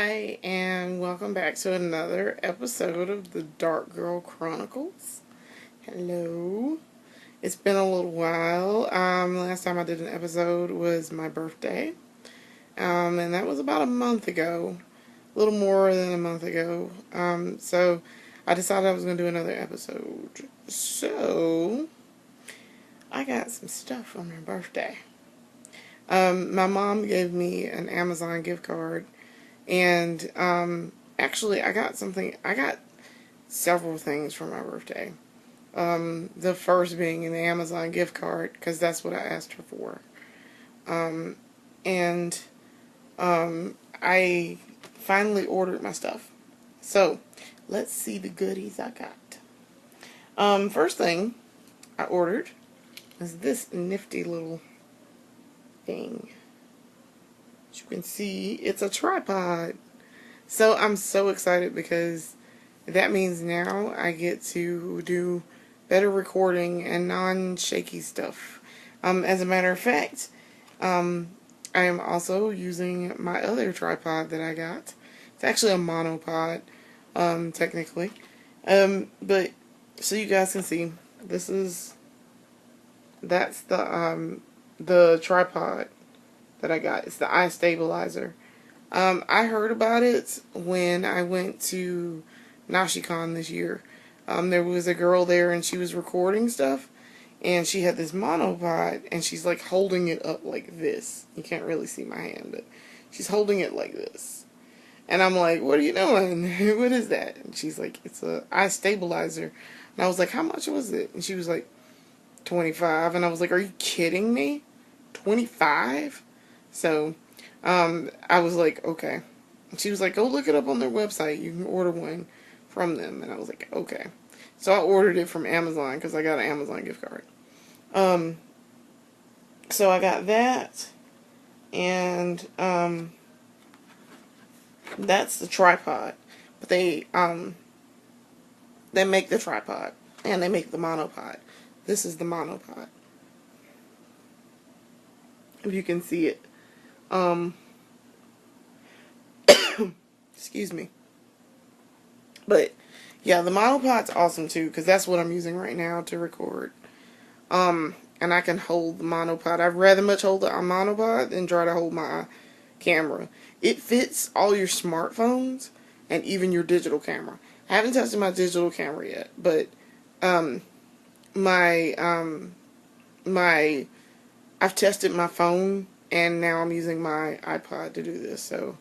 Hi, and welcome back to another episode of the Dark Girl Chronicles. Hello. It's been a little while. Last time I did an episode was my birthday. And that was about a month ago. A little more than a month ago. So I decided I was going to do another episode. So I got some stuff for my birthday. My mom gave me an Amazon gift card. And actually, I got several things for my birthday. The first being an Amazon gift card, because that's what I asked her for. And I finally ordered my stuff. So, let's see the goodies I got. First thing I ordered is this nifty little thing. As you can see, it's a tripod. So I'm so excited because that means now I get to do better recording and non-shaky stuff. As a matter of fact, I am also using my other tripod that I got. It's actually a monopod, technically. But so you guys can see, that's the tripod that I got. It's the iStabilizer. I heard about it when I went to NashiCon this year. There was a girl there and she was recording stuff, and she had this monopod and she's like holding it up like this. You can't really see my hand, but she's holding it like this. And I'm like, what are you doing? What is that? And she's like, it's a iStabilizer. And I was like, how much was it? And she was like, 25. And I was like, are you kidding me? 25? So, I was like, okay. And she was like, go look it up on their website. You can order one from them. And I was like, okay. So I ordered it from Amazon because I got an Amazon gift card. So I got that. And, that's the tripod. But they make the tripod. And they make the monopod. This is the monopod. If you can see it. Excuse me. But yeah, the monopod's awesome too, because that's what I'm using right now to record. And I can hold the monopod. I'd rather much hold the monopod than try to hold my camera. It fits all your smartphones and even your digital camera. I haven't tested my digital camera yet, but I've tested my phone, and now I'm using my iPod to do this. So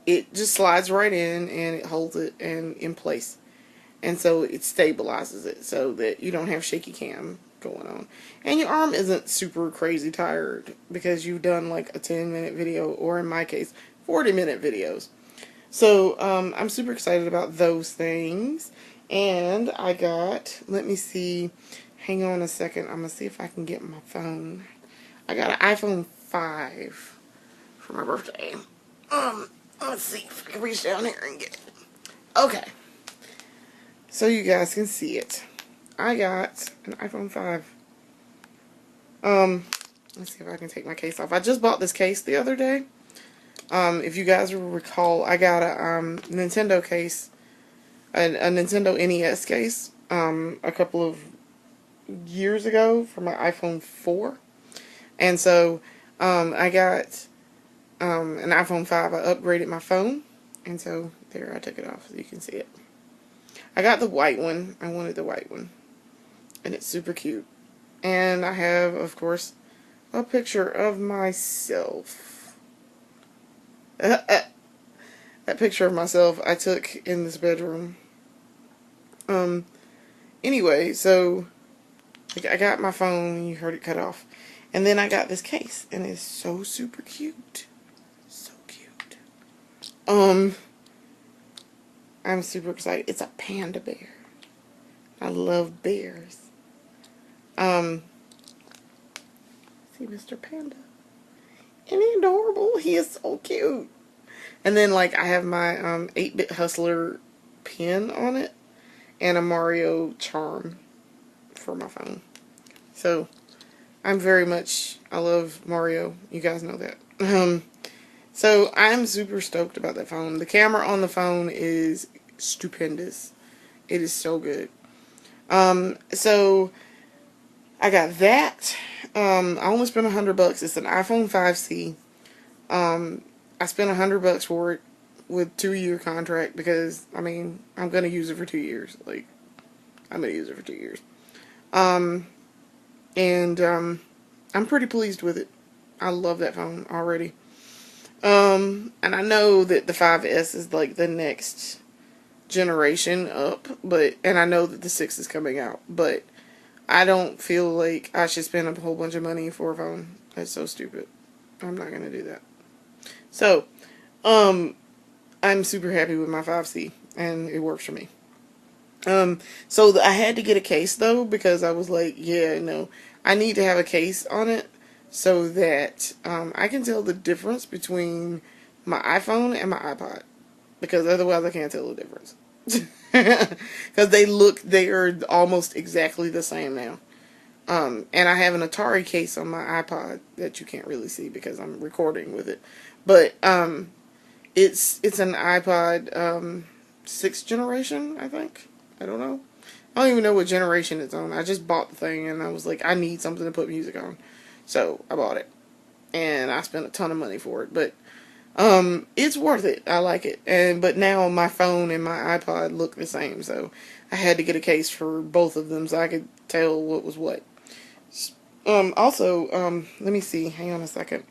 it just slides right in and it holds it in place. And so it stabilizes it so that you don't have shaky cam going on. And your arm isn't super crazy tired because you've done like a 10-minute video, or in my case, 40-minute videos. So I'm super excited about those things. And I got, let me see, hang on a second. I'm going to see if I can get my phone. I got an iPhone 5 for my birthday. Let's see if I can reach down here and get it. Okay. So you guys can see it. I got an iPhone 5. Let's see if I can take my case off. I just bought this case the other day. If you guys will recall, I got a Nintendo case, a Nintendo NES case, a couple of years ago for my iPhone 4. And so I got an iPhone 5. I upgraded my phone, and so there, I took it off so you can see it. I got the white one. I wanted the white one, and it's super cute. And I have, of course, a picture of myself. That picture of myself I took in this bedroom. Anyway, so I got my phone. You heard it cut off. And then I got this case, and it's so super cute. So cute. I'm super excited. It's a panda bear. I love bears. See Mr. Panda. Isn't he adorable? He is so cute. And then, like, I have my 8-Bit Hustler pin on it, and a Mario charm for my phone. So, I love Mario. You guys know that. So I'm super stoked about that phone. The camera on the phone is stupendous. It is so good. So I got that. I only spent $100. It's an iPhone 5C. I spent $100 for it with 2-year contract because I mean I'm gonna use it for 2 years. Like I'm gonna use it for 2 years. And I'm pretty pleased with it. I love that phone already. And I know that the 5S is like the next generation up, and I know that the 6 is coming out, but I don't feel like I should spend a whole bunch of money for a phone. That's so stupid. I'm not gonna do that. So, I'm super happy with my 5C, and it works for me. So I had to get a case though because I was like, yeah, no, I need to have a case on it so that I can tell the difference between my iPhone and my iPod because otherwise I can't tell the difference. Because they are almost exactly the same now. And I have an Atari case on my iPod that you can't really see because I'm recording with it, but it's an iPod 6th generation, I think. I don't know. I don't even know what generation it's on. I just bought the thing and I was like, I need something to put music on. So I bought it. And I spent a ton of money for it. But it's worth it. I like it. But now my phone and my iPod look the same. So I had to get a case for both of them so I could tell what was what. Let me see. Hang on a second.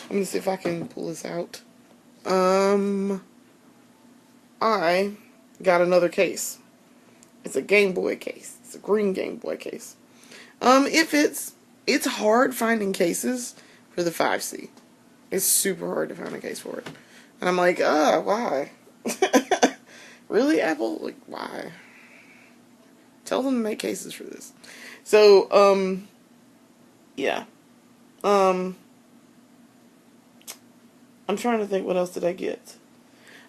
Let me see if I can pull this out. I got another case. It's a Game Boy case. It's a green Game Boy case. It's hard finding cases for the 5C. It's super hard to find a case for it. And I'm like, why? Really, Apple? Like, why? Tell them to make cases for this. So, yeah. I'm trying to think what else did I get.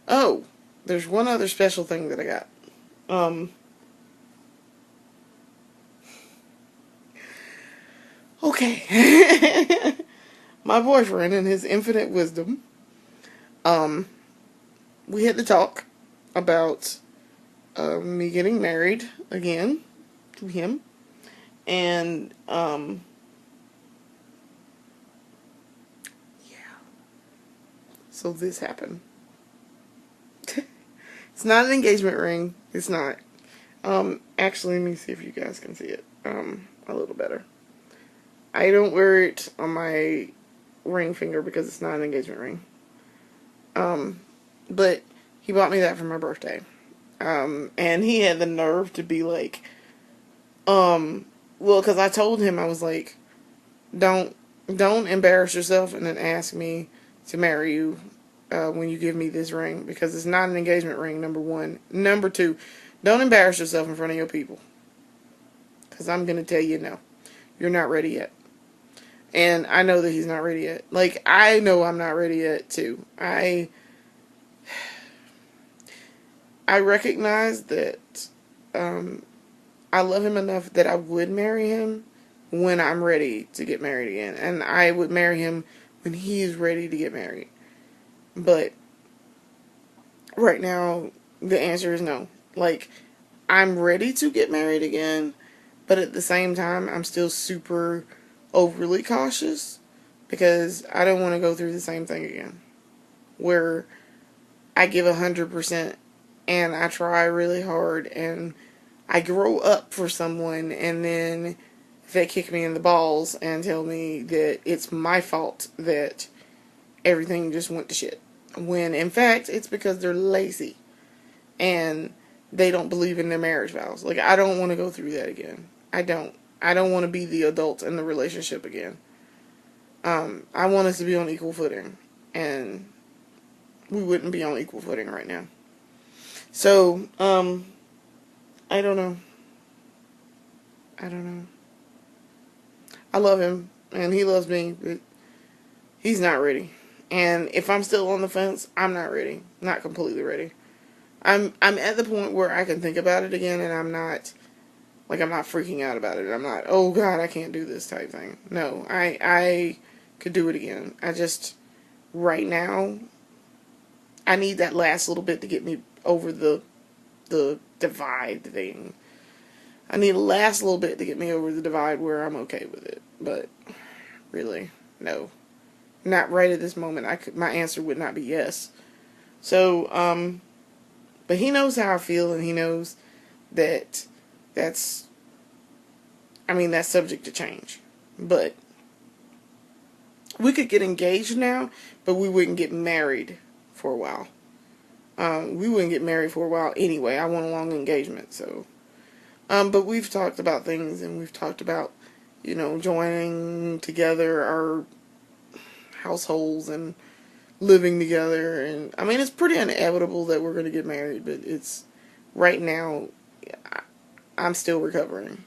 Oh, there's one other special thing that I got. Okay. My boyfriend, in his infinite wisdom, we had to talk about me getting married again to him. And, yeah. So this happened. It's not an engagement ring. It's not. Actually, let me see if you guys can see it a little better. I don't wear it on my ring finger because it's not an engagement ring. But he bought me that for my birthday. And he had the nerve to be like, well, because I told him, I was like, don't embarrass yourself and then ask me to marry you when you give me this ring because it's not an engagement ring, number one. Number two, don't embarrass yourself in front of your people because I'm going to tell you no, you're not ready yet. And I know that he's not ready yet. Like, I know I'm not ready yet too. I recognize that I love him enough that I would marry him when I'm ready to get married again. And I would marry him when he's ready to get married. But right now, the answer is no. Like, I'm ready to get married again, but at the same time, I'm still super overly cautious because I don't want to go through the same thing again. Where I give 100% and I try really hard and I grow up for someone and then they kick me in the balls and tell me that it's my fault that everything just went to shit. When in fact it's because they're lazy and they don't believe in their marriage vows. Like, I don't want to go through that again. I don't. I don't want to be the adult in the relationship again. I want us to be on equal footing. And we wouldn't be on equal footing right now. So, I don't know. I don't know. I love him, and he loves me, but he's not ready. And if I'm still on the fence, I'm not ready. Not completely ready. I'm at the point where I can think about it again, and I'm not freaking out about it. I'm not, oh God, I can't do this type thing. No, I could do it again. right now, I need that last little bit to get me over the divide thing. I need the last little bit to get me over the divide where I'm okay with it. But really, no, not right at this moment. My answer would not be yes. So, but he knows how I feel, and he knows that that's, I mean, that's subject to change. But we could get engaged now, but we wouldn't get married for a while. We wouldn't get married for a while anyway. I want a long engagement, so. But we've talked about things, and we've talked about, joining together our households and living together. And I mean, it's pretty inevitable that we're going to get married, but it's right now, I'm still recovering,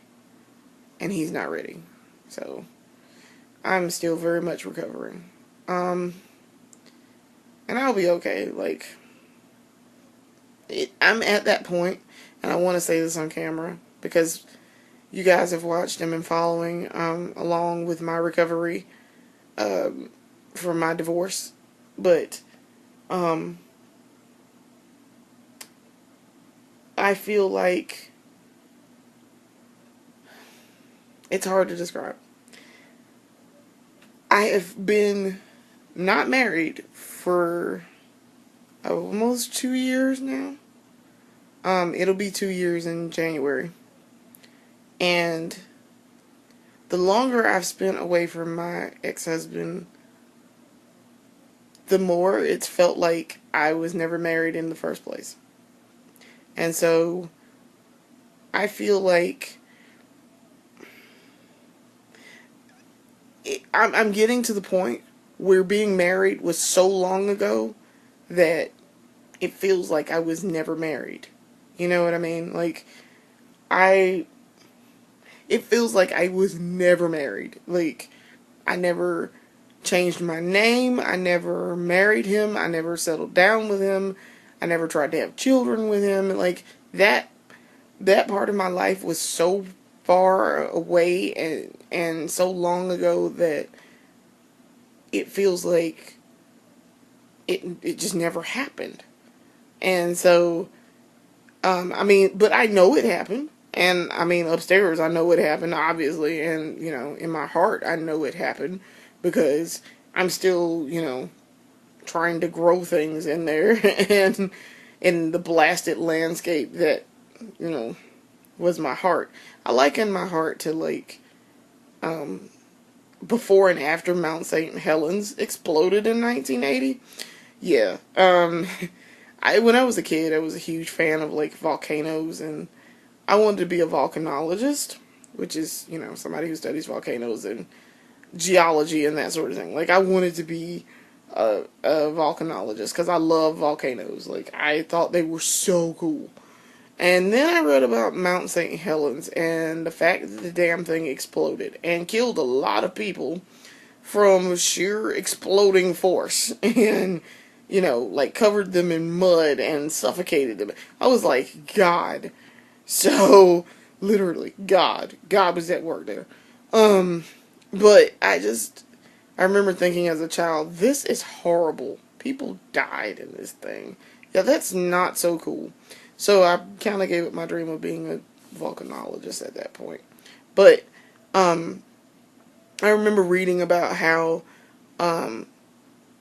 and he's not ready. So I'm still very much recovering. And I'll be okay. Like, I'm at that point, and I want to say this on camera because you guys have watched and been following along with my recovery from my divorce. But I feel like it's hard to describe. I have been not married for almost 2 years now. It'll be 2 years in January. And the longer I've spent away from my ex-husband, the more it's felt like I was never married in the first place. And so I feel like I'm getting to the point where being married was so long ago that it feels like I was never married. You know what I mean? Like, it feels like I was never married. Like, I never changed my name. I never married him. I never settled down with him. I never tried to have children with him. Like, that part of my life was so far away and so long ago that it feels like it just never happened. And so, I mean, but I know it happened. And I mean, upstairs, I know it happened, obviously. And, in my heart, I know it happened because I'm still, trying to grow things in there and in the blasted landscape that, was my heart. I liken my heart to like, before and after Mount St. Helens exploded in 1980. Yeah. When I was a kid, I was a huge fan of like volcanoes, and I wanted to be a volcanologist, which is, somebody who studies volcanoes and geology and that sort of thing. Like, I wanted to be a volcanologist because I love volcanoes. Like, I thought they were so cool. And then I read about Mount St. Helens and the fact that the damn thing exploded and killed a lot of people from sheer exploding force and, like covered them in mud and suffocated them. I was like, God. So, literally, God. God was at work there. But I remember thinking as a child, this is horrible. People died in this thing. Yeah, that's not so cool. So I kind of gave up my dream of being a volcanologist at that point. But I remember reading about how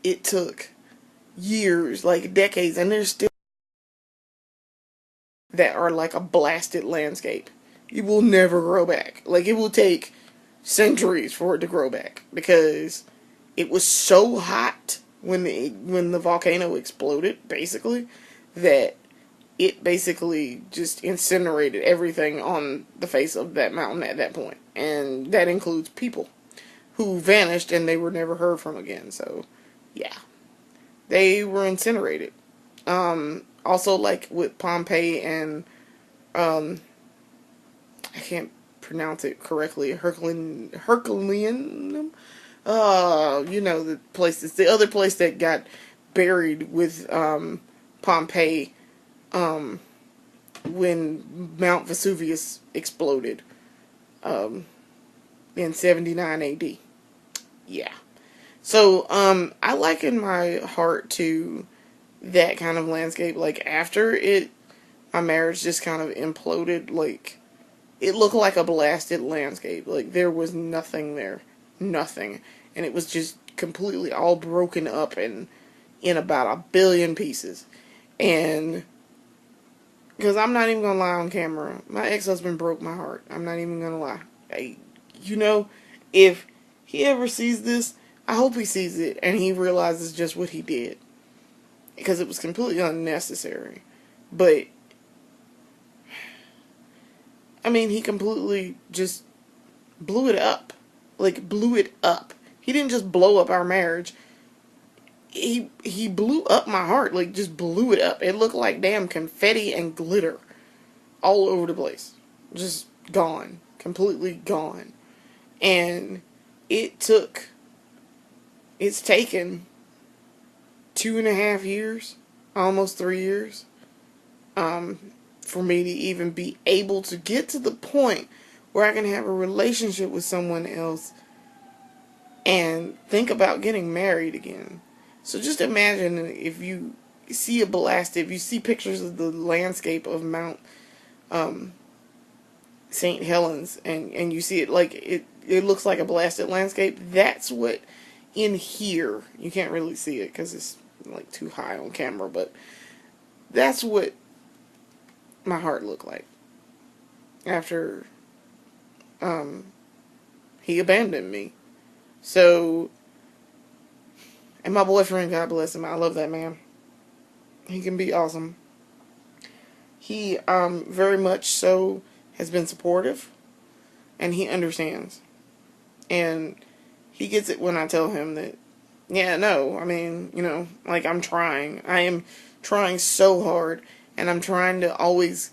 it took years, like decades, and there's still that are like a blasted landscape. It will never grow back. Like, it will take centuries for it to grow back because it was so hot when the volcano exploded, basically, that it basically just incinerated everything on the face of that mountain at that point. And that includes people who vanished and they were never heard from again. So, yeah. They were incinerated. Also, like with Pompeii and, I can't pronounce it correctly, Herculean, the places, the other place that got buried with, Pompeii, when Mount Vesuvius exploded in 79 AD. Yeah. So, I liken my heart to that kind of landscape. Like, after my marriage just kind of imploded, like, it looked like a blasted landscape. Like, there was nothing there. Nothing. And it was just completely all broken up and in about a billion pieces. And, because I'm not even going to lie on camera, my ex-husband broke my heart. I'm not even going to lie. You know, if he ever sees this, I hope he sees it and he realizes just what he did. Because it was completely unnecessary. But, I mean, he completely just blew it up. Like, blew it up. He didn't just blow up our marriage. He blew up my heart. Like, just blew it up. It looked like damn confetti and glitter all over the place. Just gone. Completely gone. And it's taken 2.5 years, almost 3 years, for me to even be able to get to the point where I can have a relationship with someone else and think about getting married again. So just imagine if you see if you see pictures of the landscape of Mount St. Helens, and you see it like it looks like a blasted landscape. That's what in here, you can't really see it because it's like too high on camera, but that's what my heart looked like after he abandoned me. So, and my boyfriend, God bless him, I love that man. He can be awesome. He very much so has been supportive, and he understands, and he gets it when I tell him that, yeah, no, I mean, like, I am trying so hard, and I'm trying to always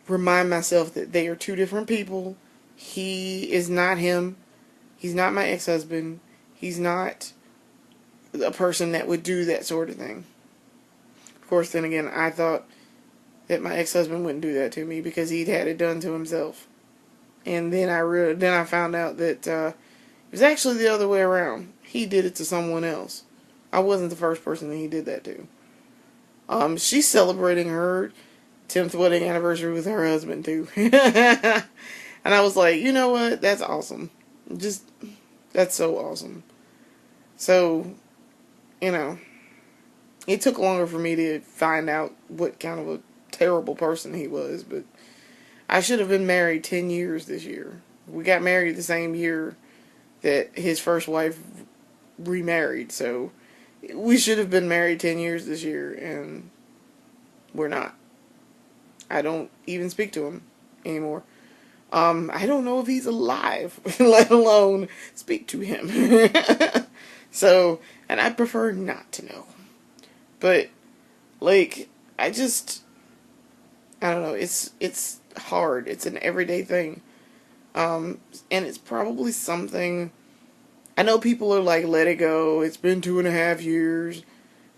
remind myself that they are two different people. He is not him. He's not my ex-husband. He's not a person that would do that sort of thing. Of course, then again, I thought that my ex-husband wouldn't do that to me because he'd had it done to himself. And then I found out that it was actually the other way around. He did it to someone else. I wasn't the first person that he did that to. She's celebrating her 10th wedding anniversary with her husband too. And I was like, you know what? That's awesome. That's so awesome. So, it took longer for me to find out what kind of a terrible person he was, but I should have been married 10 years this year. We got married the same year that his first wife remarried, so we should have been married 10 years this year, and we're not. I don't even speak to him anymore. I don't know if he's alive, let alone speak to him. So, and I prefer not to know. But, like, I don't know, it's hard. It's an everyday thing. And it's probably something, I know people are like, let it go, it's been 2.5 years.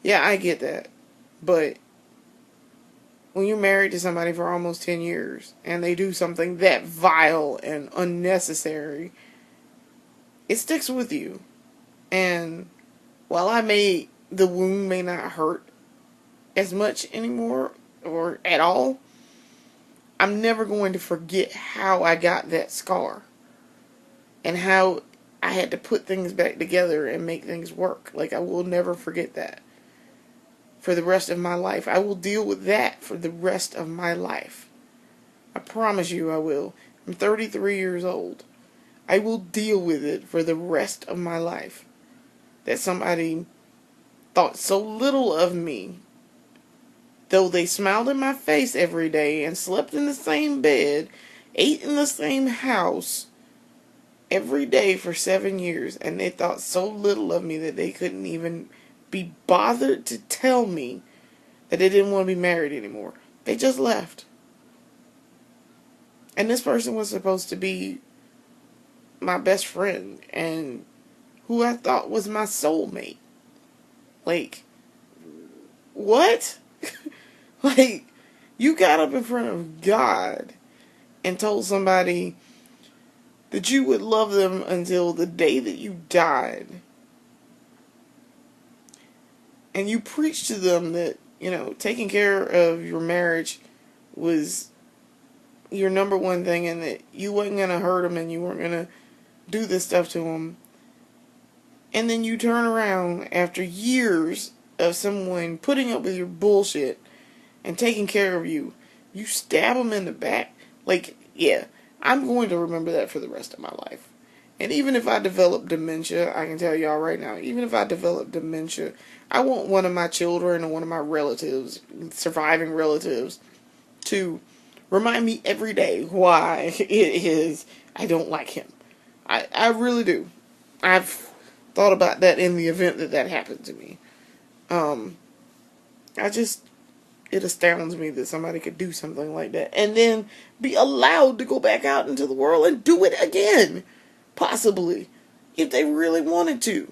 Yeah, I get that. But when you're married to somebody for almost 10 years and they do something that vile and unnecessary, it sticks with you. And while the wound may not hurt as much anymore or at all, I'm never going to forget how I got that scar and how I had to put things back together and make things work. Like, I will never forget that for the rest of my life. I will deal with that for the rest of my life. I promise you I will. I'm 33 years old. I will deal with it for the rest of my life. That somebody thought so little of me, though they smiled in my face every day and slept in the same bed, ate in the same house every day for 7 years, and they thought so little of me that they couldn't even be bothered to tell me that they didn't want to be married anymore. They just left. And this person was supposed to be my best friend and who I thought was my soulmate. Like, what? Like, you got up in front of God and told somebody that you would love them until the day that you died. and you preach to them that, taking care of your marriage was your number one thing, and that you wasn't going to hurt them and you weren't going to do this stuff to them, and then you turn around after years of someone putting up with your bullshit and taking care of you, you stab them in the back. Like, yeah, I'm going to remember that for the rest of my life. And even if I develop dementia, I can tell y'all right now, even if I develop dementia, I want one of my children or one of my relatives, surviving relatives, to remind me every day why it is I don't like him. I really do. I've thought about that in the event that happened to me. It astounds me that somebody could do something like that and then be allowed to go back out into the world and do it again. Possibly. If they really wanted to.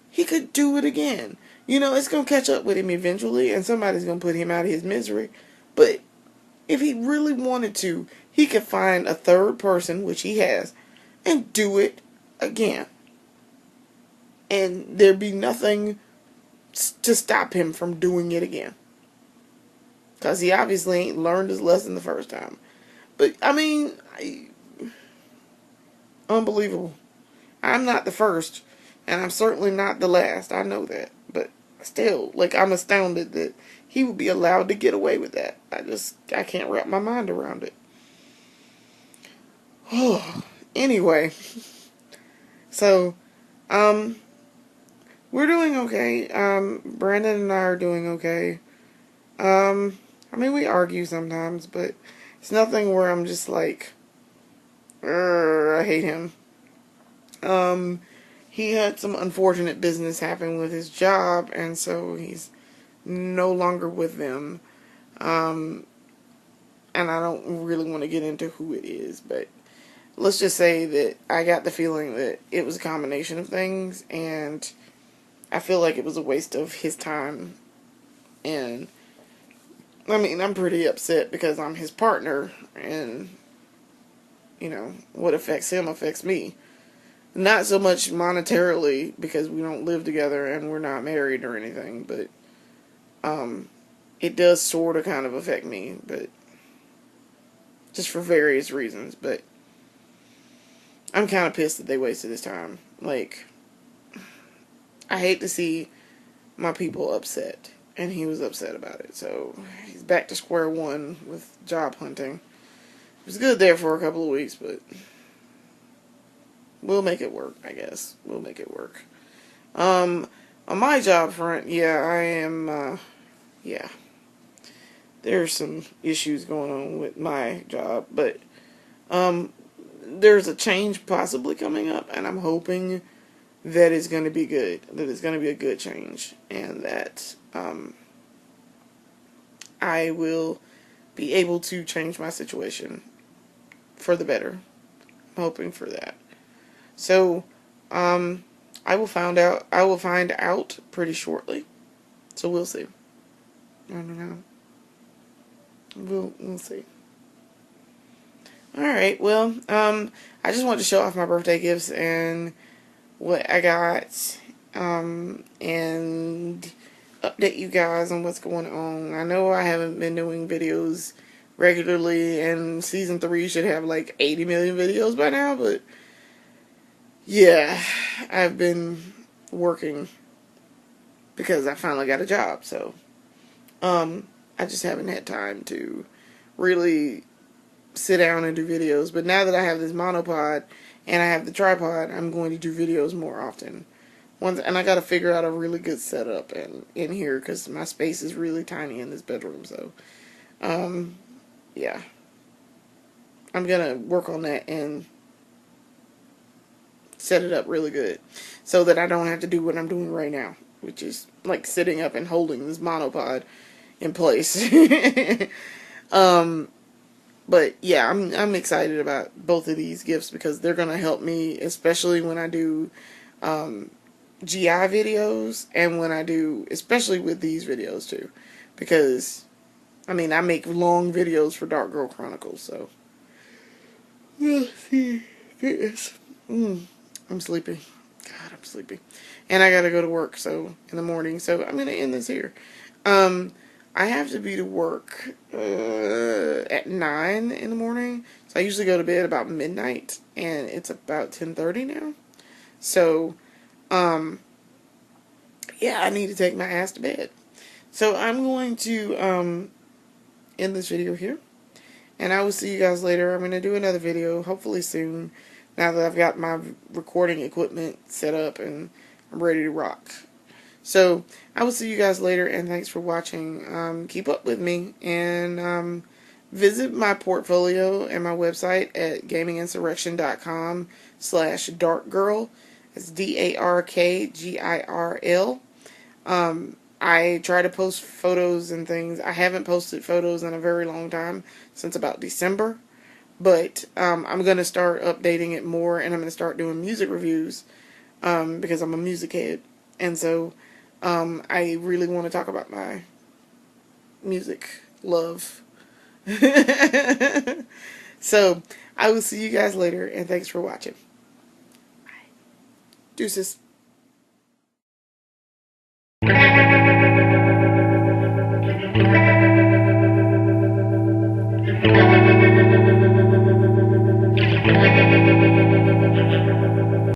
He could do it again. It's going to catch up with him eventually, and somebody's going to put him out of his misery. But if he really wanted to, he could find a third person, which he has, and do it again. And there'd be nothing to stop him from doing it again. Because he obviously ain't learned his lesson the first time. But, unbelievable. I'm not the first, and I'm certainly not the last. I know that. But still, I'm astounded that he would be allowed to get away with that. I can't wrap my mind around it. Anyway. So, we're doing okay. Brandon and I are doing okay. We argue sometimes, but it's nothing where I'm just like, I hate him. He had some unfortunate business happen with his job, and so he's no longer with them. And I don't really want to get into who it is, but let's just say that I got the feeling that it was a combination of things, and I feel like it was a waste of his time. And I'm pretty upset because I'm his partner, and what affects him affects me. Not so much monetarily, because we don't live together and we're not married or anything, but it does sort of kind of affect me, but just for various reasons. But I'm kind of pissed that they wasted his time. I hate to see my people upset, and he was upset about it. So he's back to square one with job hunting. It was good there for a couple of weeks, but we'll make it work, I guess. We'll make it work. On my job front, I am, there's some issues going on with my job, but there's a change possibly coming up, and I'm hoping that it's going to be good, that it's going to be a good change, and that I will be able to change my situation for the better. I'm hoping for that. So, I will find out pretty shortly. So we'll see. I don't know. We'll see. Alright, well, I just wanted to show off my birthday gifts and what I got, and update you guys on what's going on. I know I haven't been doing videos regularly, and season 3 should have 80 million videos by now, but yeah, I've been working because I finally got a job, so I just haven't had time to really sit down and do videos. But now that I have this monopod and I have the tripod, I'm going to do videos more often. And I got to figure out a really good setup in here, because my space is really tiny in this bedroom. So, yeah, I'm gonna work on that and set it up really good so that I don't have to do what I'm doing right now, which is sitting up and holding this monopod in place. But yeah, I'm excited about both of these gifts because they're gonna help me, especially when I do GI videos, and when I do, especially with these videos too, because I make long videos for Dark Girl Chronicles. So let's see. I'm sleepy. God, I'm sleepy. And I gotta go to work in the morning, so I'm gonna end this here. Um, I have to be to work at 9 in the morning. So I usually go to bed about midnight, and it's about 10:30 now. So, um, yeah, I need to take my ass to bed. So I'm going to end this video here. And I will see you guys later. I'm going to do another video, hopefully soon, now that I've got my recording equipment set up and I'm ready to rock. So, I will see you guys later, and thanks for watching. Keep up with me, and visit my portfolio and my website at gaminginsurrection.com/darkgirl. It's DARKGIRL. I try to post photos and things. I haven't posted photos in a very long time, since about December. But I'm going to start updating it more, and I'm going to start doing music reviews because I'm a music head. And so I really want to talk about my music love. So I will see you guys later, and thanks for watching. Bye. Deuces.